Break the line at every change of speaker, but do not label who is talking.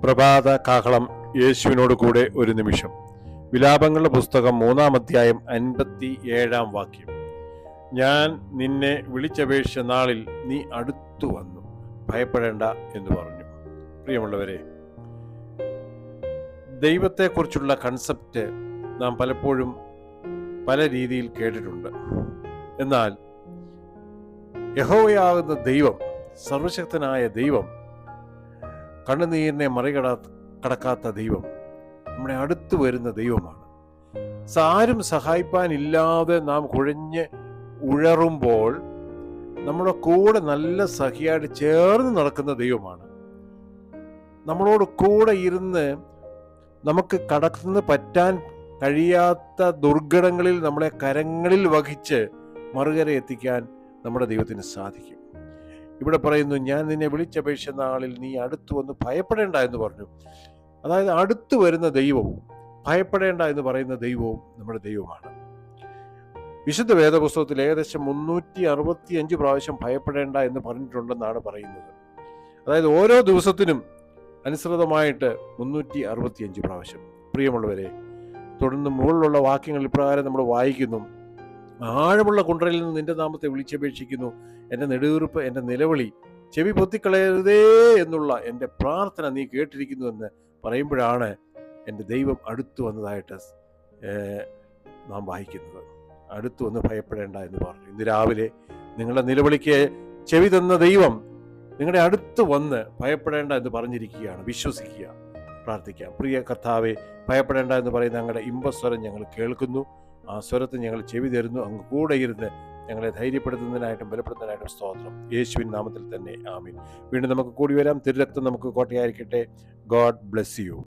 പ്രഭാത കാഹളം യേശുവിനോട് കൂടെ ഒരു നിമിഷം. വിലാപങ്ങളുടെ പുസ്തകം 3-ാം അധ്യായം 57-ാം വാക്യം. ഞാൻ നിന്നെ വിളിച്ചപേക്ഷിച്ച നാളിൽ നീ അടുത്തു വന്നു, ഭയപ്പെടേണ്ട എന്ന് പറഞ്ഞു. പ്രിയമുള്ളവരെ, ദൈവത്തെക്കുറിച്ചുള്ള കൺസെപ്റ്റ് നാം പലപ്പോഴും പല രീതിയിൽ കേട്ടിട്ടുണ്ട്. എന്നാൽ യഹോവയാകുന്ന ദൈവം, സർവശക്തനായ ദൈവം, കണ്ണുനീരിനെ കടക്കാത്ത ദൈവം, നമ്മുടെ അടുത്ത് വരുന്ന ദൈവമാണ്. ആരും സഹായിപ്പാനില്ലാതെ നാം കുഴഞ്ഞ് ഉഴറുമ്പോൾ നമ്മുടെ കൂടെ നല്ല സഖിയായിട്ട് ചേർന്ന് നടക്കുന്ന ദൈവമാണ്. നമ്മളോട് കൂടെ ഇരുന്ന് നമുക്ക് കടന്നു പറ്റാൻ കഴിയാത്ത ദുർഘടങ്ങളിൽ നമ്മളെ കരങ്ങളിൽ വഹിച്ച് മറുകര എത്തിക്കാൻ നമ്മുടെ ദൈവത്തിന് സാധിക്കും. ഇവിടെ പറയുന്നു, ഞാൻ നിന്നെ വിളിച്ചപേക്ഷിച്ച നാളിൽ നീ അടുത്തു വന്ന് ഭയപ്പെടേണ്ട എന്ന് പറഞ്ഞു. അതായത് അടുത്തു വരുന്ന ദൈവവും ഭയപ്പെടേണ്ട എന്ന് പറയുന്ന ദൈവവും നമ്മുടെ ദൈവമാണ്. വിശുദ്ധ വേദപുസ്തകത്തിൽ ഏകദേശം 365 പ്രാവശ്യം ഭയപ്പെടേണ്ട എന്ന് പറഞ്ഞിട്ടുണ്ടെന്നാണ് പറയുന്നത്. അതായത് ഓരോ ദിവസത്തിനും അനുസൃതമായിട്ട് 365 പ്രാവശ്യം. പ്രിയമുള്ളവരെ, തുടർന്ന് മുകളിലുള്ള വാക്യങ്ങൾ ഇപ്രകാരം നമ്മൾ വായിക്കുന്നു: ആഴമുള്ള കുണ്ടറയിൽ നിന്ന് നിന്റെ നാമത്തെ വിളിച്ചപേക്ഷിക്കുന്നു, എൻ്റെ നെടുവീർപ്പ്, എൻ്റെ നിലവിളി ചെവി പൊത്തിക്കളയരുതേ എന്നുള്ള എൻ്റെ പ്രാർത്ഥന നീ കേട്ടിരിക്കുന്നു എന്ന് പറയുമ്പോഴാണ് എൻ്റെ ദൈവം അടുത്തു വന്നതായിട്ട് നാം വായിക്കുന്നത്. അടുത്തു വന്ന് ഭയപ്പെടേണ്ട എന്ന് പറഞ്ഞു. ഇന്ന് രാവിലെ നിങ്ങളുടെ നിലവിളിക്ക് ചെവി തന്ന ദൈവം നിങ്ങളുടെ അടുത്ത് വന്ന് ഭയപ്പെടേണ്ട എന്ന് പറഞ്ഞിരിക്കുകയാണ്. വിശ്വസിക്കുക, പ്രാർത്ഥിക്കാം. പ്രിയ കർത്താവേ, ഭയപ്പെടേണ്ട എന്ന് പറയുന്ന ഞങ്ങളുടെ ഇമ്പസ്വരം ഞങ്ങൾ കേൾക്കുന്നു. ആ സ്വരത്തിന് ഞങ്ങൾ ചെവി തരുന്നു. അങ്ങ് കൂടെ ഇരുന്ന് ഞങ്ങളെ ധൈര്യപ്പെടുത്തുന്നതിനായിട്ടും ബലപ്പെടുത്തുന്നതിനായിട്ടും സ്തോത്രം. യേശുവിൻ നാമത്തിൽ തന്നെ ആമീൻ. വീണ്ടും നമുക്ക് കൂടി വരാം. തിരുരക്തം നമുക്ക് കോട്ടയായിരിക്കട്ടെ. God bless you.